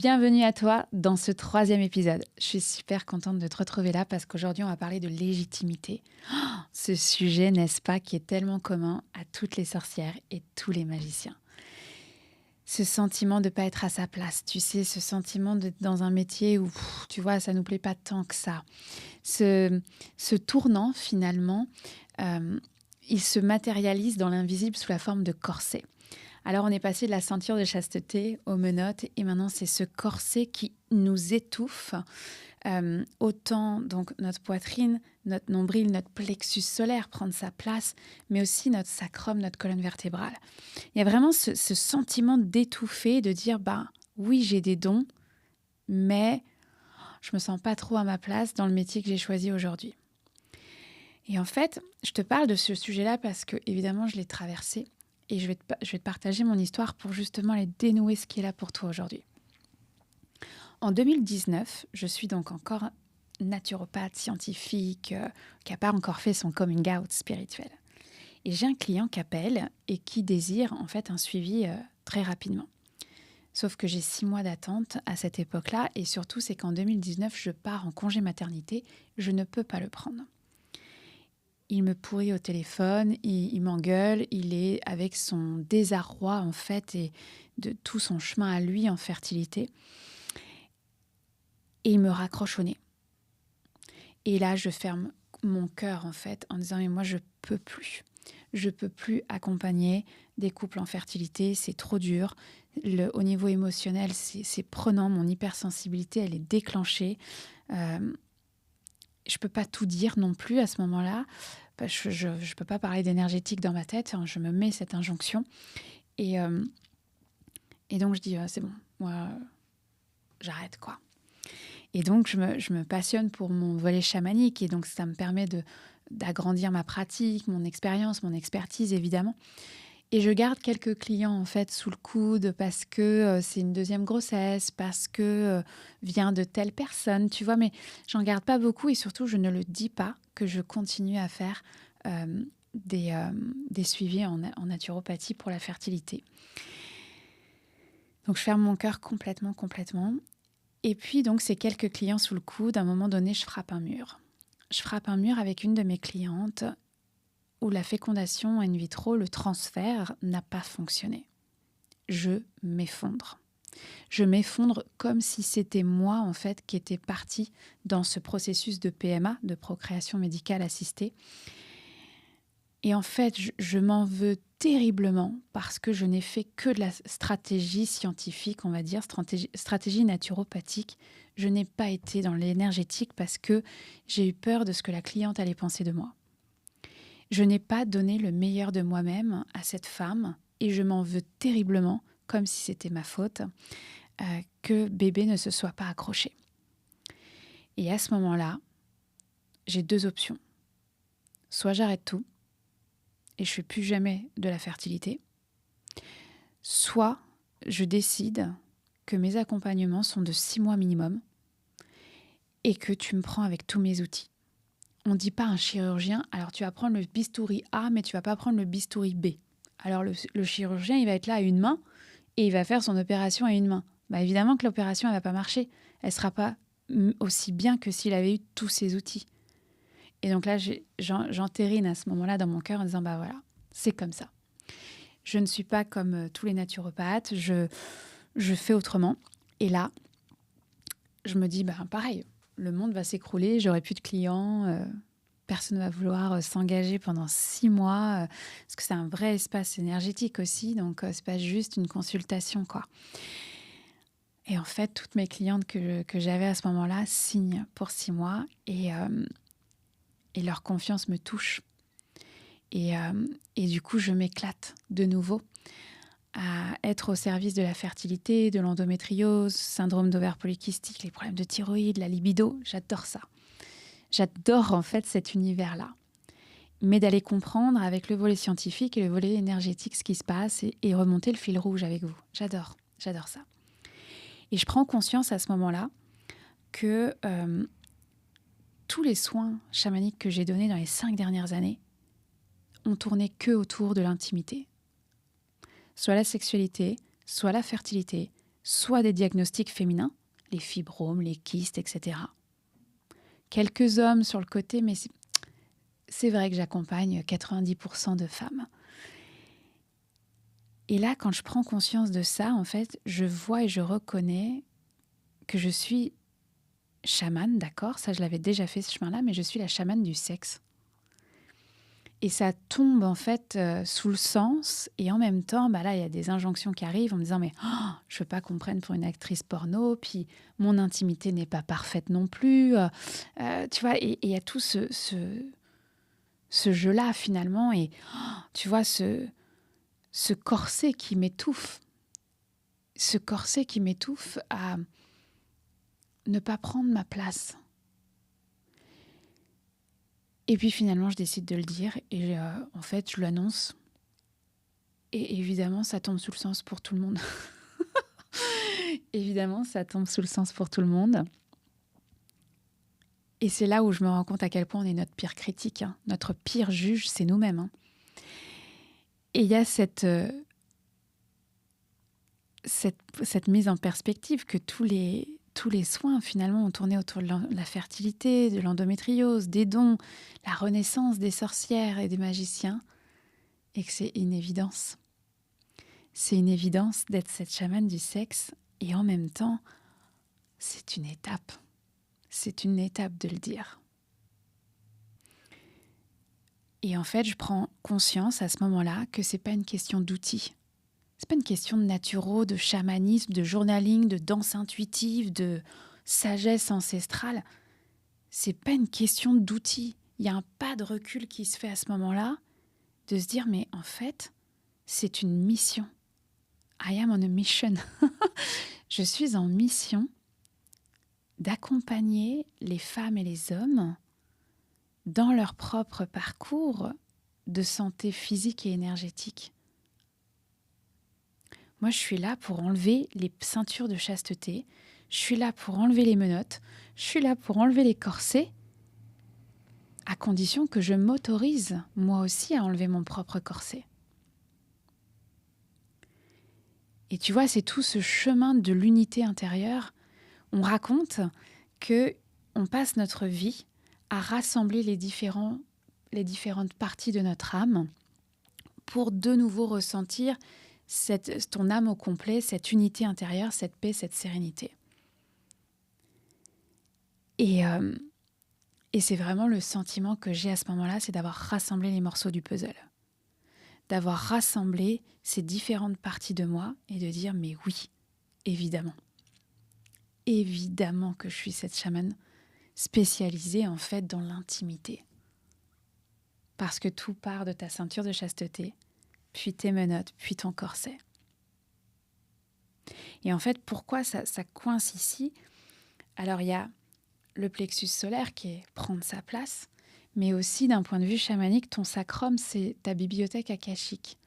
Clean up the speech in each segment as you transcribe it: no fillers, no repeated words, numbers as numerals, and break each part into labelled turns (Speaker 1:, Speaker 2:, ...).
Speaker 1: Bienvenue à toi dans ce troisième épisode. Je suis super contente de te retrouver là parce qu'aujourd'hui, on va parler de légitimité. Ce sujet, n'est-ce pas, qui est tellement commun à toutes les sorcières et tous les magiciens. Ce sentiment de ne pas être à sa place, tu sais, ce sentiment d'être dans un métier où, tu vois, ça ne nous plaît pas tant que ça. Ce tournant, finalement, il se matérialise dans l'invisible sous la forme de corset. Alors, on est passé de la ceinture de chasteté aux menottes et maintenant, c'est ce corset qui nous étouffe. Autant donc notre poitrine, notre nombril, notre plexus solaire prendre sa place, mais aussi notre sacrum, notre colonne vertébrale. Il y a vraiment ce sentiment d'étouffer, de dire, oui, j'ai des dons, mais je me sens pas trop à ma place dans le métier que j'ai choisi aujourd'hui. Et en fait, je te parle de ce sujet-là parce que, évidemment, je l'ai traversé. Et je vais te partager mon histoire pour justement aller dénouer ce qui est là pour toi aujourd'hui. En 2019, je suis donc encore naturopathe scientifique qui n'a pas encore fait son coming out spirituel. Et j'ai un client qui appelle et qui désire en fait un suivi très rapidement. Sauf que j'ai 6 mois d'attente à cette époque-là et surtout c'est qu'en 2019, je pars en congé maternité, je ne peux pas le prendre. Il me pourrit au téléphone, il m'engueule, il est avec son désarroi en fait et de tout son chemin à lui en fertilité. Et il me raccroche au nez. Et là, je ferme mon cœur en fait en disant mais moi je peux plus. Je peux plus accompagner des couples en fertilité, c'est trop dur. Au niveau émotionnel, c'est prenant, mon hypersensibilité elle est déclenchée. Je peux pas tout dire non plus à ce moment-là. Je peux pas parler d'énergétique dans ma tête. Je me mets cette injonction. Et donc, je dis, c'est bon, moi, j'arrête, quoi. Et donc, je me passionne pour mon volet chamanique. Et donc, ça me permet d'agrandir ma pratique, mon expérience, mon expertise, évidemment. Et je garde quelques clients en fait sous le coude parce que c'est une deuxième grossesse, parce que vient de telle personne, tu vois, mais j'en garde pas beaucoup et surtout je ne le dis pas que je continue à faire des suivis en naturopathie pour la fertilité. Donc je ferme mon cœur complètement. Et puis donc ces quelques clients sous le coude, à un moment donné, je frappe un mur. Je frappe un mur avec une de mes clientes où la fécondation in vitro, le transfert, n'a pas fonctionné. Je m'effondre. Je m'effondre comme si c'était moi, en fait, qui était partie dans ce processus de PMA, de procréation médicale assistée. Et en fait, je m'en veux terriblement parce que je n'ai fait que de la stratégie scientifique, on va dire, stratégie naturopathique. Je n'ai pas été dans l'énergétique parce que j'ai eu peur de ce que la cliente allait penser de moi. Je n'ai pas donné le meilleur de moi-même à cette femme et je m'en veux terriblement, comme si c'était ma faute, que bébé ne se soit pas accroché. Et à ce moment-là, j'ai 2 options. Soit j'arrête tout et je ne fais plus jamais de la fertilité, soit je décide que mes accompagnements sont de 6 mois minimum et que tu me prends avec tous mes outils. On ne dit pas à un chirurgien, alors tu vas prendre le bistouri A, mais tu ne vas pas prendre le bistouri B. Alors le chirurgien, il va être là à une main et il va faire son opération à une main. Évidemment que l'opération, elle ne va pas marcher. Elle ne sera pas aussi bien que s'il avait eu tous ses outils. Et donc là, j'entérine à ce moment-là dans mon cœur en disant, voilà, c'est comme ça. Je ne suis pas comme tous les naturopathes, je fais autrement. Et là, je me dis, pareil, le monde va s'écrouler, j'aurai plus de clients, personne ne va vouloir s'engager pendant 6 mois, parce que c'est un vrai espace énergétique aussi, donc c'est pas juste une consultation, quoi. Et en fait, toutes mes clientes que j'avais à ce moment-là signent pour 6 mois et leur confiance me touche. Et du coup, je m'éclate de nouveau à être au service de la fertilité, de l'endométriose, syndrome d'ovaire polykystique, les problèmes de thyroïde, la libido. J'adore ça. J'adore en fait cet univers-là. Mais d'aller comprendre avec le volet scientifique et le volet énergétique ce qui se passe et remonter le fil rouge avec vous. J'adore ça. Et je prends conscience à ce moment-là que tous les soins chamaniques que j'ai donnés dans les 5 dernières années ont tourné que autour de l'intimité. Soit la sexualité, soit la fertilité, soit des diagnostics féminins, les fibromes, les kystes, etc. Quelques hommes sur le côté, mais c'est vrai que j'accompagne 90% de femmes. Et là, quand je prends conscience de ça, en fait, je vois et je reconnais que je suis chamane, d'accord, ça je l'avais déjà fait ce chemin-là, mais je suis la chamane du sexe. Et ça tombe en fait sous le sens, et en même temps, bah là, il y a des injonctions qui arrivent en me disant mais je veux pas qu'on me prenne pour une actrice porno, puis mon intimité n'est pas parfaite non plus, tu vois, et il y a tout ce jeu-là finalement, et tu vois, ce corset qui m'étouffe, à ne pas prendre ma place. Et puis finalement, je décide de le dire et en fait, je l'annonce. Et évidemment, ça tombe sous le sens pour tout le monde. Évidemment, ça tombe sous le sens pour tout le monde. Et c'est là où je me rends compte à quel point on est notre pire critique, hein. Notre pire juge, c'est nous-mêmes, hein. Et il y a cette mise en perspective que tous les soins, finalement, ont tourné autour de la fertilité, de l'endométriose, des dons, la renaissance des sorcières et des magiciens, et que c'est une évidence. C'est une évidence d'être cette chamane du sexe, et en même temps, c'est une étape. C'est une étape de le dire. Et en fait, je prends conscience à ce moment-là que c'est pas une question d'outils. C'est pas une question de naturo, de chamanisme, de journaling, de danse intuitive, de sagesse ancestrale. C'est pas une question d'outils. Il y a un pas de recul qui se fait à ce moment-là, de se dire mais en fait, c'est une mission. I am on a mission. Je suis en mission d'accompagner les femmes et les hommes dans leur propre parcours de santé physique et énergétique. Moi, je suis là pour enlever les ceintures de chasteté, je suis là pour enlever les menottes, je suis là pour enlever les corsets, à condition que je m'autorise, moi aussi, à enlever mon propre corset. Et tu vois, c'est tout ce chemin de l'unité intérieure. On raconte que on passe notre vie à rassembler les différentes parties de notre âme pour de nouveau ressentir ton âme au complet, cette unité intérieure, cette paix, cette sérénité. Et c'est vraiment le sentiment que j'ai à ce moment-là, c'est d'avoir rassemblé les morceaux du puzzle. D'avoir rassemblé ces différentes parties de moi et de dire mais oui, évidemment. Évidemment que je suis cette chamane spécialisée en fait dans l'intimité. Parce que tout part de ta ceinture de chasteté, puis tes menottes, puis ton corset. Et en fait, pourquoi ça coince ici ? Alors, il y a le plexus solaire qui est prendre sa place, mais aussi d'un point de vue chamanique, ton sacrum, c'est ta bibliothèque akashique.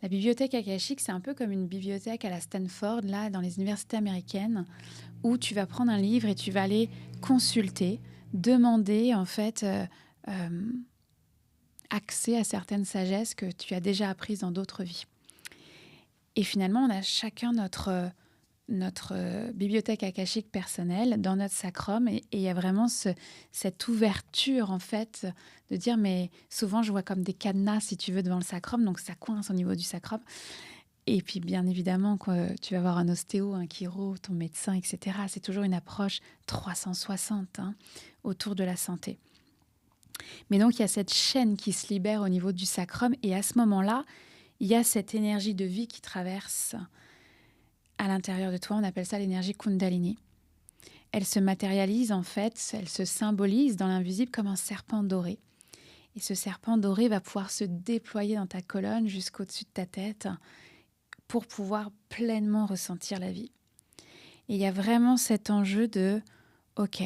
Speaker 1: La bibliothèque akashique, c'est un peu comme une bibliothèque à la Stanford, là, dans les universités américaines, où tu vas prendre un livre et tu vas aller consulter, demander, en fait, accès à certaines sagesses que tu as déjà apprises dans d'autres vies. Et finalement, on a chacun notre bibliothèque akashique personnelle dans notre sacrum, et il y a vraiment cette ouverture, en fait, de dire, mais souvent, je vois comme des cadenas, si tu veux, devant le sacrum, donc ça coince au niveau du sacrum. Et puis, bien évidemment, quand tu vas voir un ostéo, un chiro, ton médecin, etc., c'est toujours une approche 360 autour de la santé. Mais donc, il y a cette chaîne qui se libère au niveau du sacrum, et à ce moment-là, il y a cette énergie de vie qui traverse à l'intérieur de toi. On appelle ça l'énergie Kundalini. Elle se matérialise, en fait, elle se symbolise dans l'invisible comme un serpent doré. Et ce serpent doré va pouvoir se déployer dans ta colonne jusqu'au-dessus de ta tête pour pouvoir pleinement ressentir la vie. Et il y a vraiment cet enjeu de « Ok,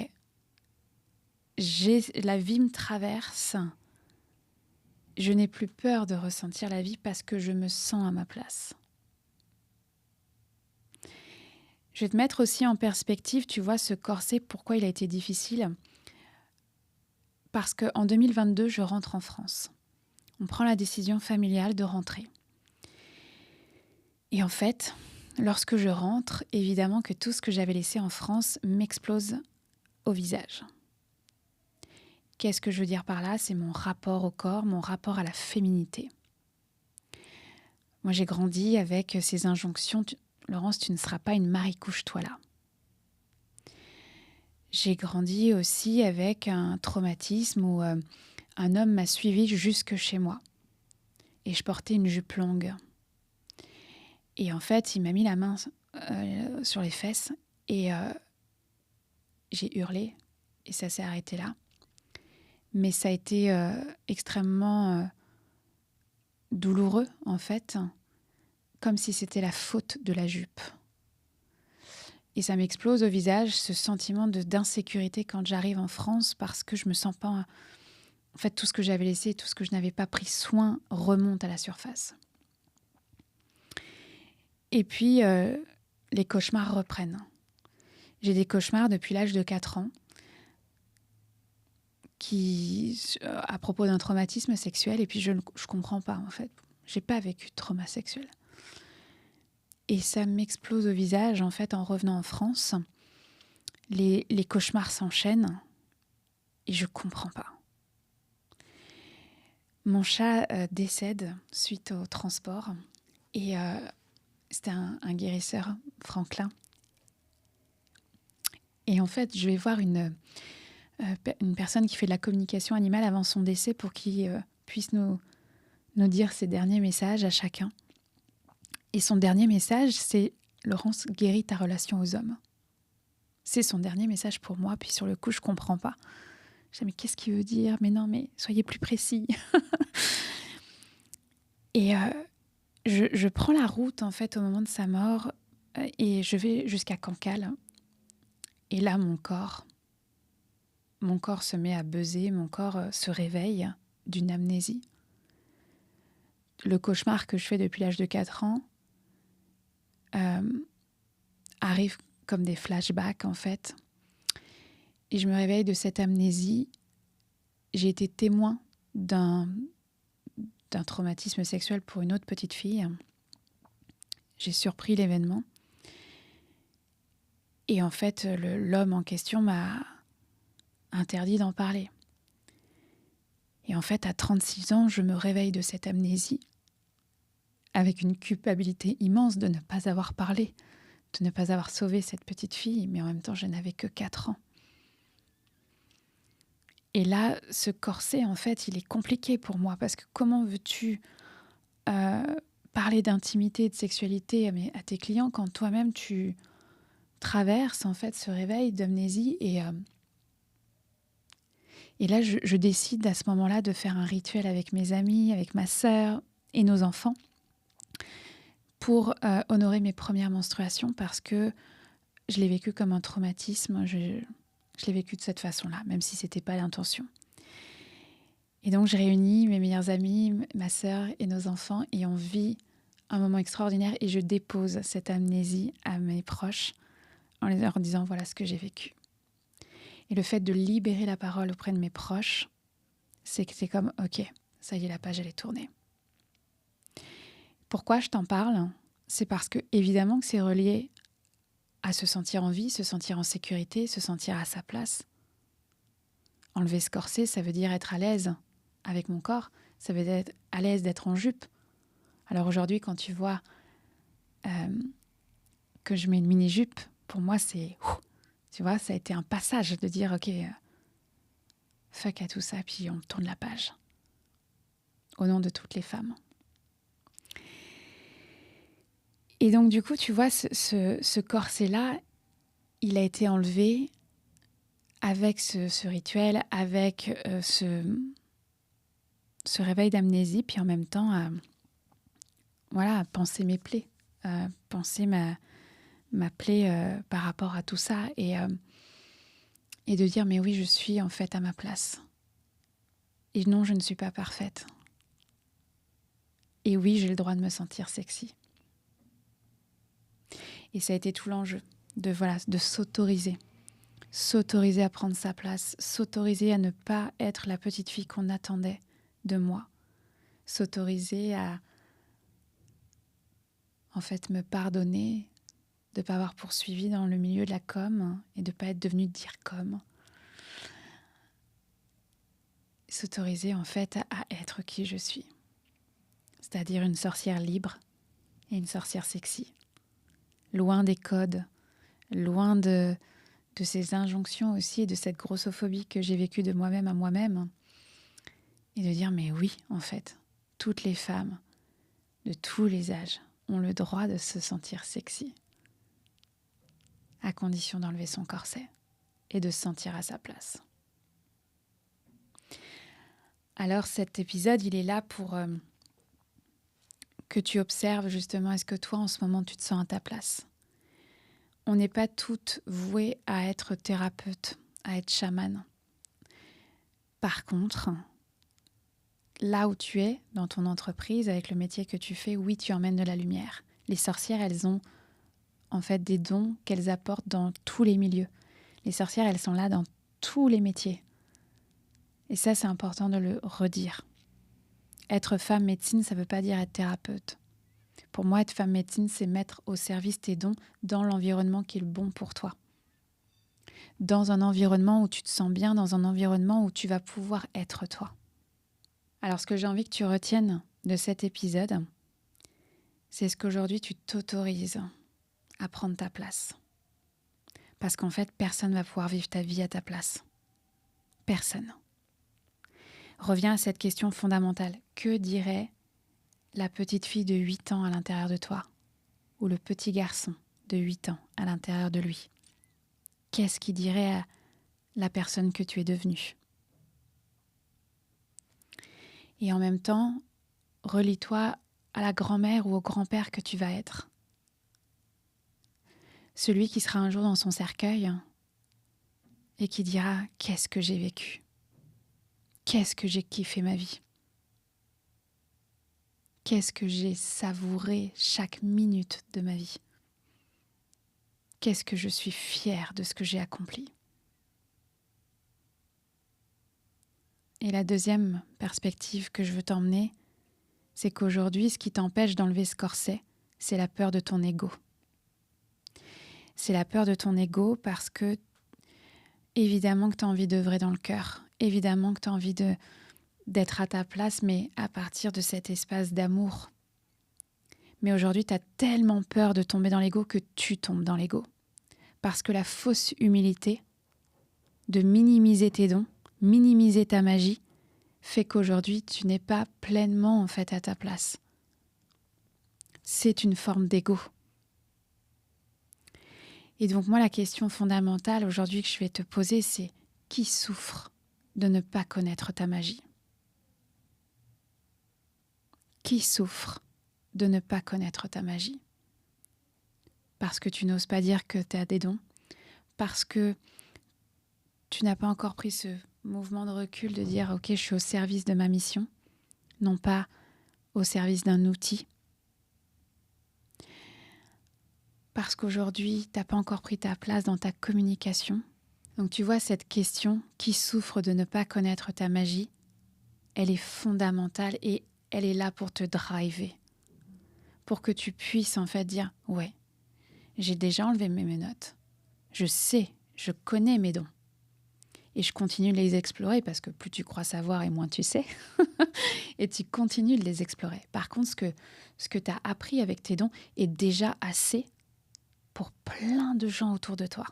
Speaker 1: la vie me traverse, je n'ai plus peur de ressentir la vie parce que je me sens à ma place. » Je vais te mettre aussi en perspective, tu vois, ce corset, pourquoi il a été difficile. Parce qu'en 2022, je rentre en France. On prend la décision familiale de rentrer. Et en fait, lorsque je rentre, évidemment que tout ce que j'avais laissé en France m'explose au visage. Qu'est-ce que je veux dire par là? C'est mon rapport au corps, mon rapport à la féminité. Moi, j'ai grandi avec ces injonctions. Laurence, tu ne seras pas une Marie, couche-toi là. J'ai grandi aussi avec un traumatisme où un homme m'a suivie jusque chez moi. Et je portais une jupe longue. Et en fait, il m'a mis la main sur les fesses et j'ai hurlé. Et ça s'est arrêté là. Mais ça a été extrêmement douloureux, en fait, comme si c'était la faute de la jupe. Et ça m'explose au visage, ce sentiment d'insécurité quand j'arrive en France, parce que je me sens pas... En fait, tout ce que j'avais laissé, tout ce que je n'avais pas pris soin remonte à la surface. Et puis, les cauchemars reprennent. J'ai des cauchemars depuis l'âge de 4 ans, à propos d'un traumatisme sexuel, et puis je comprends pas, en fait. J'ai pas vécu de trauma sexuel. Et ça m'explose au visage, en fait, en revenant en France. Les cauchemars s'enchaînent, et je comprends pas. Mon chat décède suite au transport, et c'était un guérisseur, Franklin. Et en fait, je vais voir une personne qui fait de la communication animale avant son décès pour qu'il puisse nous dire ses derniers messages à chacun. Et son dernier message, c'est « Laurence, guéris ta relation aux hommes ». C'est son dernier message pour moi, puis sur le coup, je ne comprends pas. Je dis « Mais qu'est-ce qu'il veut dire ? Mais non, mais soyez plus précis ». Et je prends la route, en fait, au moment de sa mort, et je vais jusqu'à Cancale. Et là, mon corps se met à buzzer, mon corps se réveille d'une amnésie. Le cauchemar que je fais depuis l'âge de 4 ans arrive comme des flashbacks, en fait. Et je me réveille de cette amnésie. J'ai été témoin d'un traumatisme sexuel pour une autre petite fille. J'ai surpris l'événement. Et en fait, l'homme en question m'a interdit d'en parler. Et en fait, à 36 ans, je me réveille de cette amnésie avec une culpabilité immense de ne pas avoir parlé, de ne pas avoir sauvé cette petite fille, mais en même temps, je n'avais que 4 ans. Et là, ce corset, en fait, il est compliqué pour moi, parce que comment veux-tu parler d'intimité et de sexualité à tes clients quand toi-même tu traverses, en fait, ce réveil d'amnésie et là, je décide à ce moment-là de faire un rituel avec mes amis, avec ma sœur et nos enfants pour honorer mes premières menstruations, parce que je l'ai vécu comme un traumatisme. Je l'ai vécu de cette façon-là, même si ce n'était pas l'intention. Et donc, je réunis mes meilleurs amis, ma sœur et nos enfants, et on vit un moment extraordinaire, et je dépose cette amnésie à mes proches en leur disant « voilà ce que j'ai vécu ». Et le fait de libérer la parole auprès de mes proches, c'est que c'est comme « ok, ça y est, la page, elle est tournée ». Pourquoi je t'en parle ? C'est parce que, évidemment, que c'est relié à se sentir en vie, se sentir en sécurité, se sentir à sa place. Enlever ce corset, ça veut dire être à l'aise avec mon corps, ça veut dire être à l'aise d'être en jupe. Alors aujourd'hui, quand tu vois que je mets une mini-jupe, pour moi, c'est... Tu vois, ça a été un passage de dire, ok, fuck à tout ça, puis on tourne la page. Au nom de toutes les femmes. Et donc, du coup, tu vois, ce corset-là, il a été enlevé avec ce rituel, avec ce réveil d'amnésie, puis en même temps, à penser mes plaies, penser ma plaie par rapport à tout ça, et de dire, mais oui, je suis en fait à ma place. Et non, je ne suis pas parfaite. Et oui, j'ai le droit de me sentir sexy. Et ça a été tout l'enjeu de s'autoriser. S'autoriser à prendre sa place, s'autoriser à ne pas être la petite fille qu'on attendait de moi, s'autoriser à en fait me pardonner de ne pas avoir poursuivi dans le milieu de la com et de ne pas être devenue DIRCOM. S'autoriser en fait à être qui je suis. C'est-à-dire une sorcière libre et une sorcière sexy. Loin des codes, loin de ces injonctions aussi, de cette grossophobie que j'ai vécue de moi-même à moi-même. Et de dire, mais oui, en fait, toutes les femmes de tous les âges ont le droit de se sentir sexy, à condition d'enlever son corset et de se sentir à sa place. Alors cet épisode, il est là pour que tu observes justement, est-ce que toi, en ce moment, tu te sens à ta place ? On n'est pas toutes vouées à être thérapeute, à être chamane. Par contre, là où tu es, dans ton entreprise, avec le métier que tu fais, oui, tu emmènes de la lumière. Les sorcières, elles ont en fait des dons qu'elles apportent dans tous les milieux. Les sorcières, elles sont là dans tous les métiers. Et ça, c'est important de le redire. Être femme médecine, ça ne veut pas dire être thérapeute. Pour moi, être femme médecine, c'est mettre au service tes dons dans l'environnement qui est le bon pour toi. Dans un environnement où tu te sens bien, dans un environnement où tu vas pouvoir être toi. Alors, ce que j'ai envie que tu retiennes de cet épisode, c'est ce qu'aujourd'hui tu t'autorises à prendre ta place. Parce qu'en fait, personne ne va pouvoir vivre ta vie à ta place. Personne. Reviens à cette question fondamentale. Que dirait la petite fille de 8 ans à l'intérieur de toi, ou le petit garçon de 8 ans à l'intérieur de lui? Qu'est-ce qu'il dirait à la personne que tu es devenue? Et en même temps, relie-toi à la grand-mère ou au grand-père que tu vas être. Celui qui sera un jour dans son cercueil et qui dira « Qu'est-ce que j'ai vécu ? Qu'est-ce que j'ai kiffé ma vie ? Qu'est-ce que j'ai savouré chaque minute de ma vie ? Qu'est-ce que je suis fière de ce que j'ai accompli ?» Et la deuxième perspective que je veux t'emmener, c'est qu'aujourd'hui, ce qui t'empêche d'enlever ce corset, c'est la peur de ton ego. C'est la peur de ton ego parce que, évidemment que tu as envie d'œuvrer dans le cœur, évidemment que tu as envie d'être à ta place, mais à partir de cet espace d'amour. Mais aujourd'hui, tu as tellement peur de tomber dans l'ego que tu tombes dans l'ego. Parce que la fausse humilité de minimiser tes dons, minimiser ta magie, fait qu'aujourd'hui, tu n'es pas pleinement en fait à ta place. C'est une forme d'ego. Et donc moi, la question fondamentale aujourd'hui que je vais te poser, c'est qui souffre de ne pas connaître ta magie ? Qui souffre de ne pas connaître ta magie ? Parce que tu n'oses pas dire que tu as des dons, parce que tu n'as pas encore pris ce mouvement de recul de dire « Ok, je suis au service de ma mission », non pas au service d'un outil. Parce qu'aujourd'hui, tu n'as pas encore pris ta place dans ta communication. Donc tu vois, cette question, qui souffre de ne pas connaître ta magie, elle est fondamentale et elle est là pour te driver. Pour que tu puisses en fait dire « Ouais, j'ai déjà enlevé mes menottes. Je sais, je connais mes dons. Et je continue de les explorer parce que plus tu crois savoir et moins tu sais. Et tu continues de les explorer. Par contre, ce que tu as appris avec tes dons est déjà assez pour plein de gens autour de toi.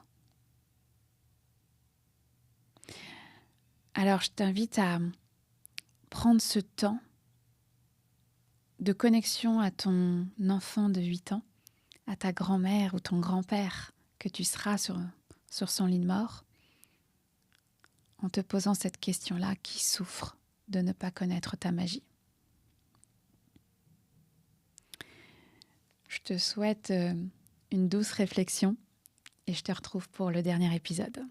Speaker 1: Alors, je t'invite à prendre ce temps de connexion à ton enfant de 8 ans, à ta grand-mère ou ton grand-père que tu seras sur son lit de mort, en te posant cette question-là, qui souffre de ne pas connaître ta magie ? Je te souhaite une douce réflexion et je te retrouve pour le dernier épisode.